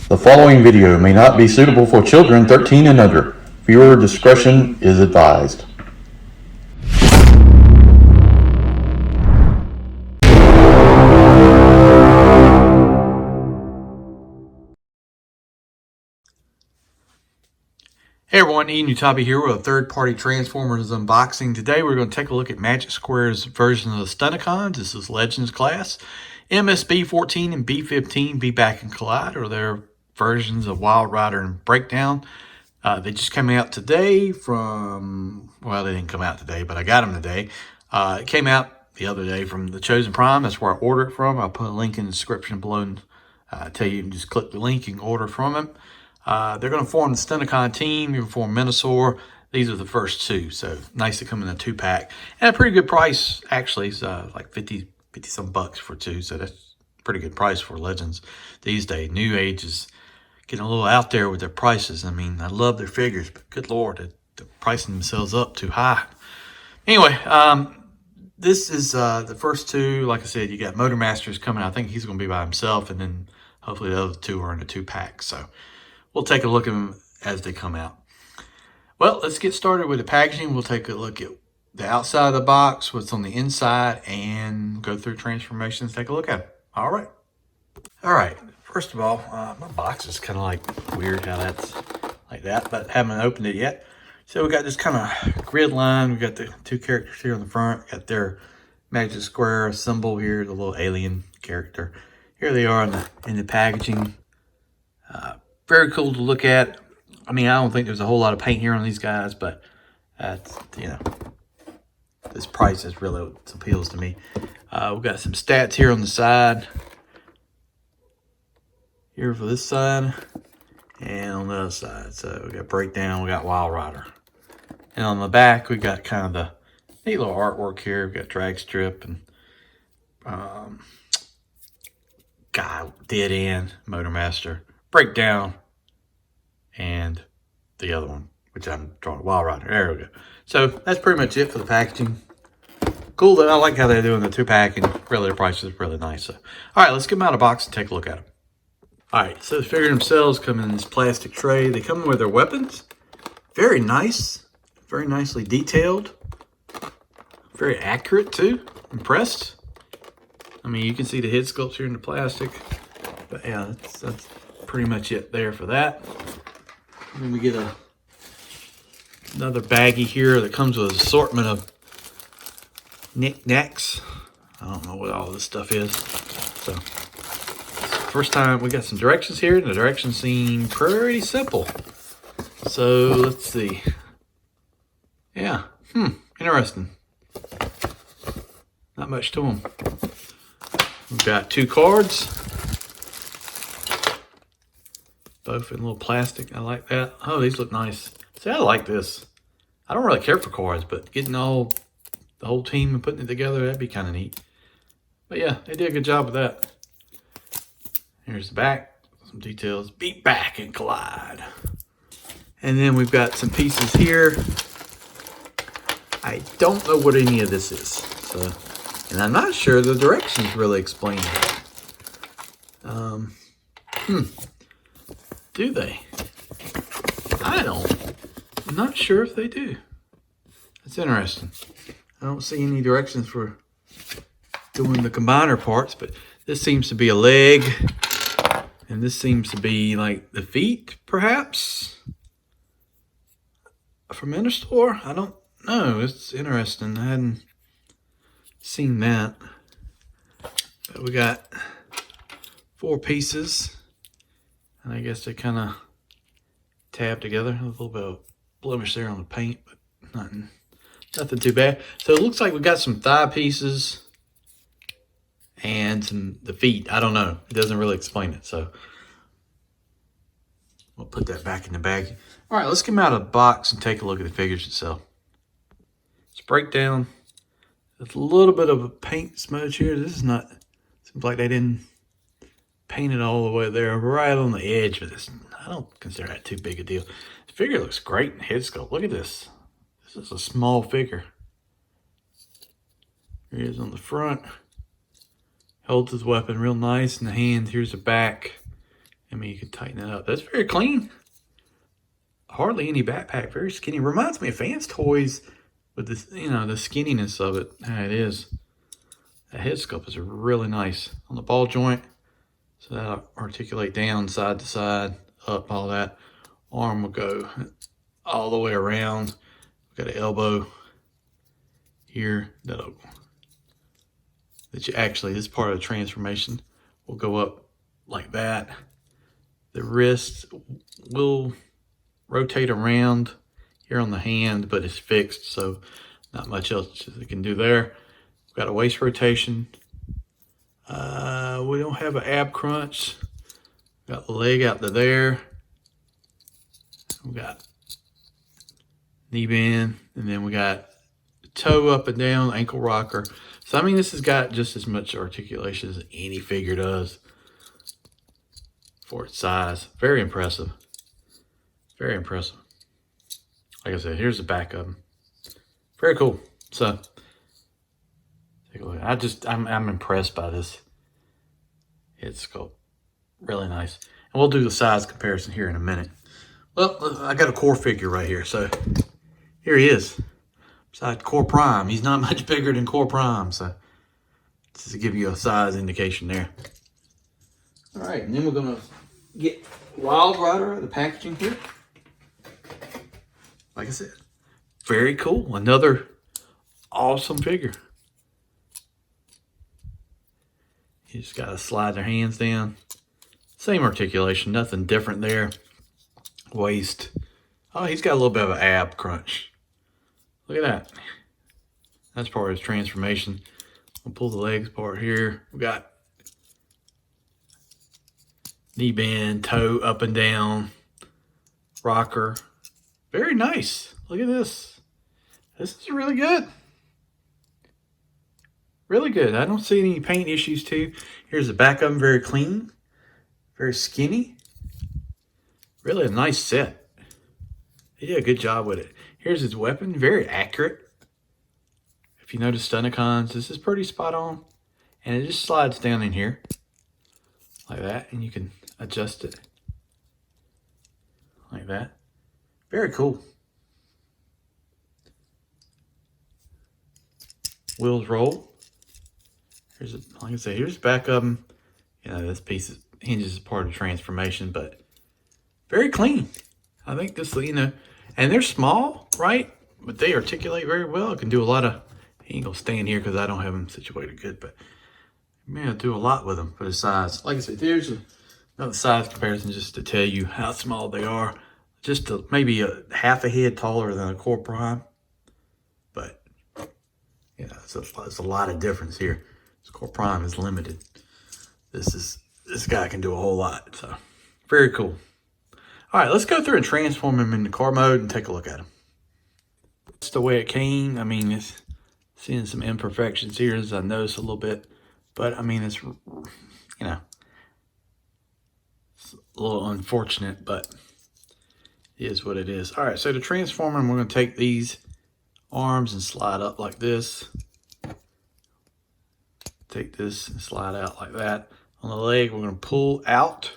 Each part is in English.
The following video may not be suitable for children 13 and under. Viewer discretion is advised. Hey everyone, Enewtabie here with a third-party Transformers unboxing. Today we're going to take a look at Magic Square's version of the Stunticons. This is Legends class. MS-B14 and B-15 Be Back and Collide are their versions of Wildrider and Breakdown. They just came out today from, well, they didn't come out today, but I got them today. It came out the other day from the Chosen Prime. That's where I ordered it from. I'll put a link in the description below and tell you can just click the link and order from them. They're going to form the Stunticon team. You can form Minosaur. These are the first two, so nice to come in a two-pack. And a pretty good price, actually. It's like 50 some bucks for two, so that's a pretty good price for Legends these days. New Age is getting a little out there with their prices. I mean, I love their figures, but good Lord, they're pricing themselves up too high. Anyway, this is the first two. Like I said, you got Motor Masters coming. I think he's going to be by himself, and then hopefully the other two are in a two-pack, so we'll take a look at them as they come out. Well, let's get started with the packaging. We'll take a look at the outside of the box, what's on the inside, and go through transformations, take a look at it. All right. First of all, my box is kind of like weird how that's like that, but haven't opened it yet. So we got this kind of grid line. We got the two characters here on the front, got their Magic Square symbol here, the little alien character. Here they are in the packaging. Very cool to look at. I mean, I don't think there's a whole lot of paint here on these guys, but that's, you know, this price is really what appeals to me. We've got some stats here on the side. Here for this side and on the other side. So we got Breakdown, we got Wildrider. And on the back, we got kind of the neat little artwork here. We've got Drag Strip and Dead End, Motor Master, Breakdown, and the other one, which I'm drawing, Wildrider. There we go. So that's pretty much it for the packaging. Cool that I like how they're doing the two-pack, and really the price is really nice. So, all right, let's get them out of the box and take a look at them. All right, so the figure themselves come in this plastic tray. They come with their weapons. Very nice, very nicely detailed, very accurate too. Impressed. I mean, you can see the head sculpts here in the plastic, but yeah, that's pretty much it there for that. And then we get another baggie here that comes with an assortment of knickknacks. I don't know what all this stuff is. So, first time we got some directions here, and the directions seem pretty simple. So, let's see. Yeah, interesting. Not much to them. We've got two cards. Both in a little plastic. I like that. Oh, these look nice. See, I like this. I don't really care for cards, but getting the whole team and putting it together, that'd be kind of neat. But yeah, they did a good job with that. Here's the back. Some details. Be Back and Collide. And then we've got some pieces here. I don't know what any of this is. So, and I'm not sure the directions really explain it. Do they? I'm not sure if they do. That's interesting. I don't see any directions for doing the combiner parts, but this seems to be a leg, and this seems to be like the feet, perhaps, from Minosaur. I don't know. It's interesting. I hadn't seen that. But we got 4 pieces. And I guess they kind of tab together. A little bit of blemish there on the paint, but nothing too bad. So it looks like we got some thigh pieces and the feet. I don't know. It doesn't really explain it. So we'll put that back in the bag. All right, let's get them out of the box and take a look at the figures itself. Let's break down. There's a little bit of a paint smudge here. This is not, seems like they didn't paint it all the way there, right on the edge, but I don't consider that too big a deal. The figure looks great in head sculpt. Look at this. This is a small figure. Here he is on the front. Holds his weapon real nice in the hand. Here's the back. I mean, you can tighten it up. That's very clean. Hardly any backpack. Very skinny. Reminds me of Fans Toys with this, you know, the skinniness of it. How it is. The head sculpt is really nice on the ball joint. So that'll articulate down, side to side, up, all that. Arm will go all the way around. We've got an elbow here that you actually, this part of the transformation will go up like that. The wrist will rotate around here on the hand, but it's fixed, so not much else we can do there. We've got a waist rotation. We don't have an ab crunch. Got the leg out to there. We got knee bend, and then we got toe up and down, ankle rocker. So I mean, this has got just as much articulation as any figure does for its size. Very impressive. Very impressive. Like I said, here's the back of them. Very cool. So take a look. I'm impressed by this head sculpt. Really nice. And we'll do the size comparison here in a minute. Well, I got a core figure right here. So here he is. Besides Core Prime, he's not much bigger than Core Prime. So just to give you a size indication there. All right, and then we're gonna get Wildrider out of the packaging here. Like I said, very cool. Another awesome figure. You just gotta slide their hands down. Same articulation, nothing different there. Waist. Oh, he's got a little bit of an ab crunch. Look at that. That's part of his transformation. We'll pull the legs apart here. We got knee bend, toe up and down, rocker. Very nice. Look at this. This is really good. Really good. I don't see any paint issues too. Here's the back of them, very clean, very skinny. Really a nice set. They did a good job with it. Here's his weapon, very accurate. If you notice Stunticons, this is pretty spot on. And it just slides down in here like that, and you can adjust it like that. Very cool. Wheels roll. Here's a, like I said, here's the back of them. You know, this piece hinges as part of the transformation, but very clean. I think this, you know, and they're small, right? But they articulate very well. It can do a lot of, he ain't gonna stand here because I don't have them situated good, but man, I'll do a lot with them for the size. Like I said, there's another size comparison just to tell you how small they are. Just maybe a half a head taller than a Core Prime, but you know, it's a lot of difference here. This Core Prime is limited. This guy can do a whole lot, so very cool. All right, let's go through and transform him into car mode and take a look at him. That's the way it came. I mean, it's seeing some imperfections here as I notice a little bit, but I mean, it's, you know, it's a little unfortunate, but it is what it is. All right, so to transform him, we're going to take these arms and slide up like this. Take this and slide out like that. On the leg, we're going to pull out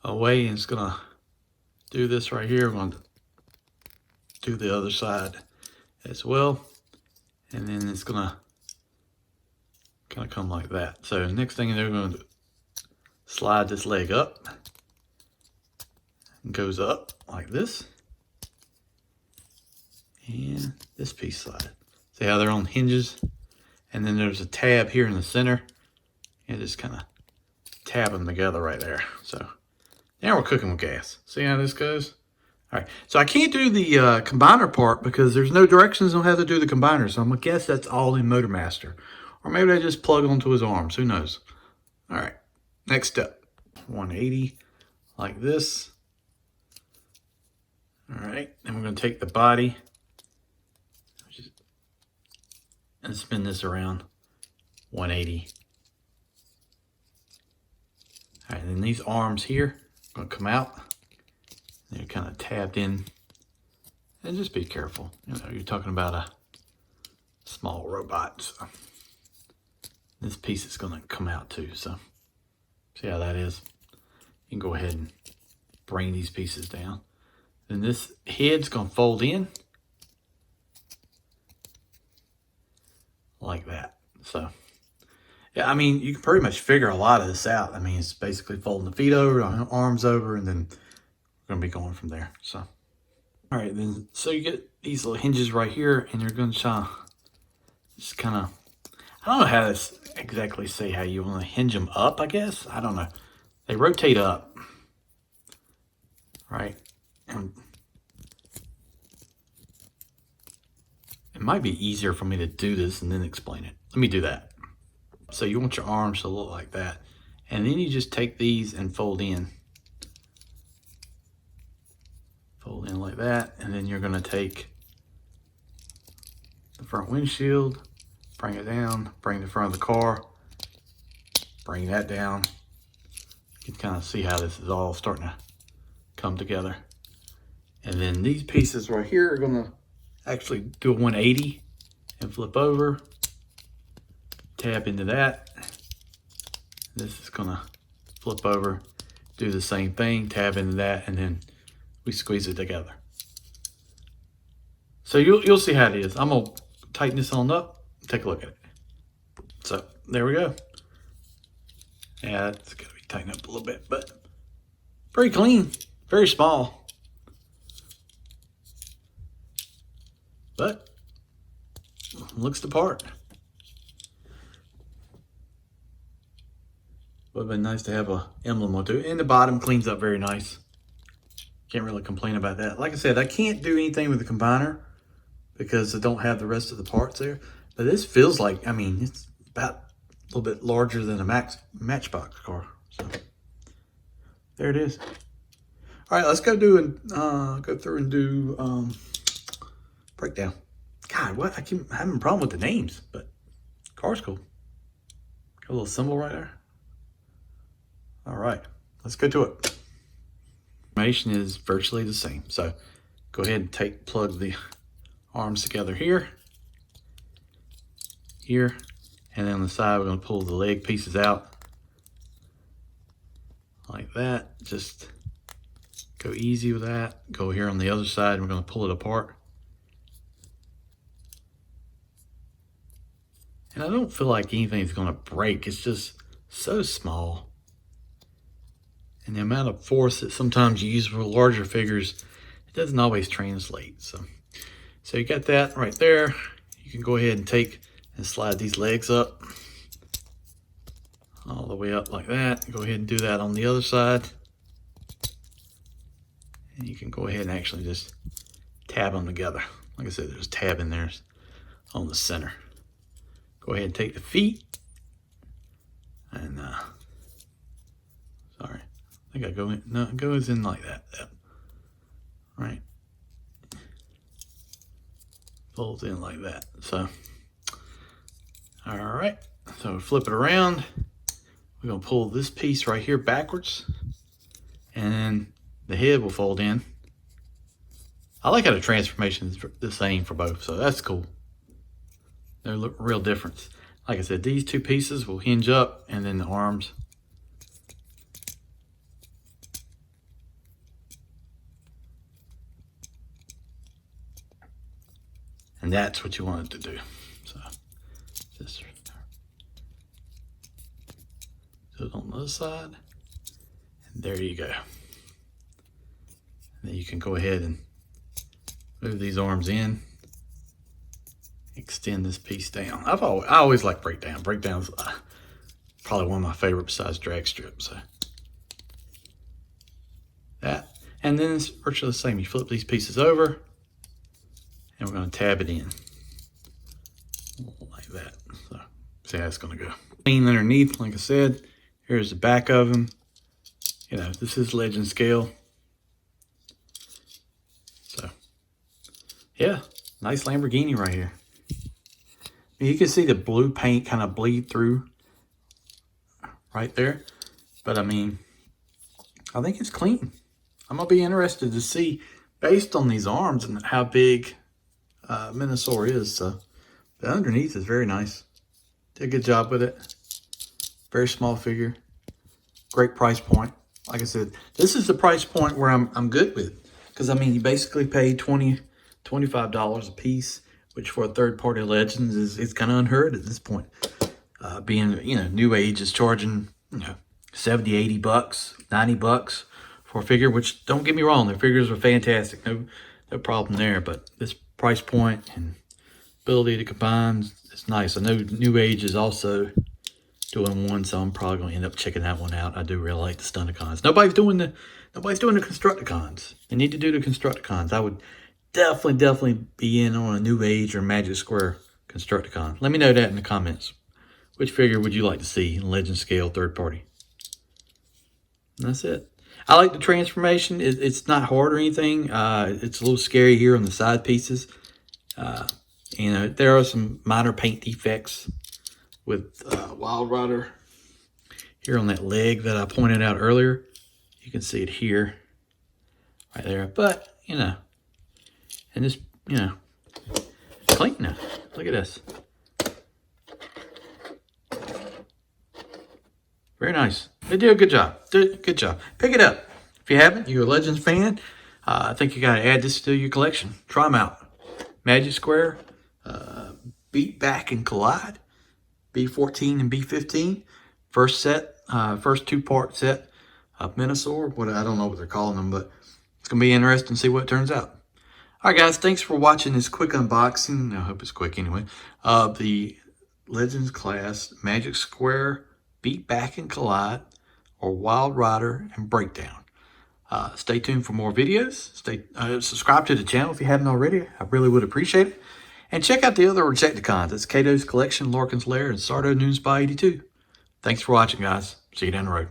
away, and it's going to do this right here. We're going to do the other side as well. And then it's going to kind of come like that. So next thing they're going to slide this leg up. It goes up like this. And this piece slides. See how they're on hinges? And then there's a tab here in the center. And just kind of tab them together right there. So now we're cooking with gas. See how this goes? All right, so I can't do the combiner part because there's no directions on how to do the combiner. So I'm gonna guess that's all in MotorMaster. Or maybe they just plug onto his arms, who knows? All right, next step, 180 like this. All right, then we're gonna take the body and spin this around 180. All right, and then these arms here are gonna come out. They're kind of tabbed in. And just be careful. You know, you're talking about a small robot. So this piece is gonna come out too, so see how that is. you can go ahead and bring these pieces down. Then this head's gonna fold in like that. So yeah, I mean, you can pretty much figure a lot of this out. I mean, it's basically folding the feet over, arms over, and then we're gonna be going from there. So all right, then, so you get these little hinges right here, and you're gonna just kind of, I don't know how to exactly say how you want to hinge them up, I guess. I don't know. They rotate up, right? And it might be easier for me to do this and then explain it. Let me do that. So you want your arms to look like that. And then you just take these and fold in. Fold in like that. And then you're going to take the front windshield, bring it down, bring the front of the car, bring that down. You can kind of see how this is all starting to come together. And then these pieces right here are going to actually do a 180 and flip over, tab into that. This is going to flip over, do the same thing, tab into that, and then we squeeze it together. So you'll see how it is. I'm going to tighten this on up, take a look at it. So there we go. Yeah, it's got to be tightened up a little bit, but pretty clean, very small. But looks the part. Would have been nice to have a emblem or two. And the bottom cleans up very nice. Can't really complain about that. Like I said, I can't do anything with the combiner because I don't have the rest of the parts there. But this feels like, I mean, it's about a little bit larger than a Matchbox car. So there it is. All right, let's go through and do breakdown. God, what? I keep having a problem with the names, but car's cool. Got a little symbol right there. All right, let's go to it. Information is virtually the same. So go ahead and plug the arms together here, and then on the side we're going to pull the leg pieces out like that. Just go easy with that. Go here on the other side and we're going to pull it apart. And I don't feel like anything's going to break. It's just so small. And the amount of force that sometimes you use for larger figures, it doesn't always translate. So you got that right there. You can go ahead and take and slide these legs up all the way up like that. Go ahead and do that on the other side. And you can go ahead and actually just tab them together. Like I said, there's a tab in there on the center. Go ahead and take the feet and sorry, I think I go in. No, it goes in like that. Yep. Right, folds in like that. So all right, so flip it around. We're gonna pull this piece right here backwards, and then the head will fold in. I like how the transformation is the same for both, so that's cool. There's a real difference. Like I said, these two pieces will hinge up, and then the arms. And that's what you want it to do. So just do it on the other side. And there you go. And then you can go ahead and move these arms in. Extend this piece down. I always like breakdown. Breakdown's probably one of my favorite besides drag strip. So that, and then it's virtually the same. You flip these pieces over, and we're going to tab it in like that. So see how it's going to go. Clean underneath, like I said. Here's the back of them. You know, this is legend scale. So yeah, nice Lamborghini right here. You can see the blue paint kind of bleed through right there. But I mean, I think it's clean. I'm going to be interested to see, based on these arms and how big Minosaur is. So the underneath is very nice. Did a good job with it. Very small figure. Great price point. like I said, this is the price point where I'm good with. Because, I mean, you basically pay $25 a piece, which for a third-party Legends is kind of unheard at this point. Being, you know, New Age is charging, you know, 70, 80 bucks, 90 bucks for a figure, which, don't get me wrong, their figures are fantastic. No problem there. But this price point and ability to combine, it's nice. I know New Age is also doing one, so I'm probably going to end up checking that one out. I do really like the Stunticons. Nobody's doing the Constructicons. They need to do the Constructicons. I would definitely be in on a New Age or Magic Square Constructicon. Let me know that in the comments. Which figure would you like to see in Legend scale third party? And that's it. I like the transformation. It's not hard or anything. It's a little scary here on the side pieces. You know, there are some minor paint defects with Wildrider here on that leg that I pointed out earlier. You can see it here, right there. But, you know, and this, you know, clean now. Look at this. Very nice. They do a good job. Good job. Pick it up. If you haven't, you're a Legends fan, I think you got to add this to your collection. Try them out. Magic Square, Beat Back and Collide, B14 and B15. First set, first two-part set of Minosaur. I don't know what they're calling them, but it's going to be interesting to see what turns out. All right, guys, thanks for watching this quick unboxing. I hope it's quick anyway. Of the Legends class Magic Square, Beat Back and Collide, or Wildrider and Breakdown. Stay tuned for more videos. Subscribe to the channel if you haven't already. I really would appreciate it. And check out the other Rejecticons. It's Kato's Collection, Larkin's Lair, and Sardo Noonspy 82. Thanks for watching, guys. See you down the road.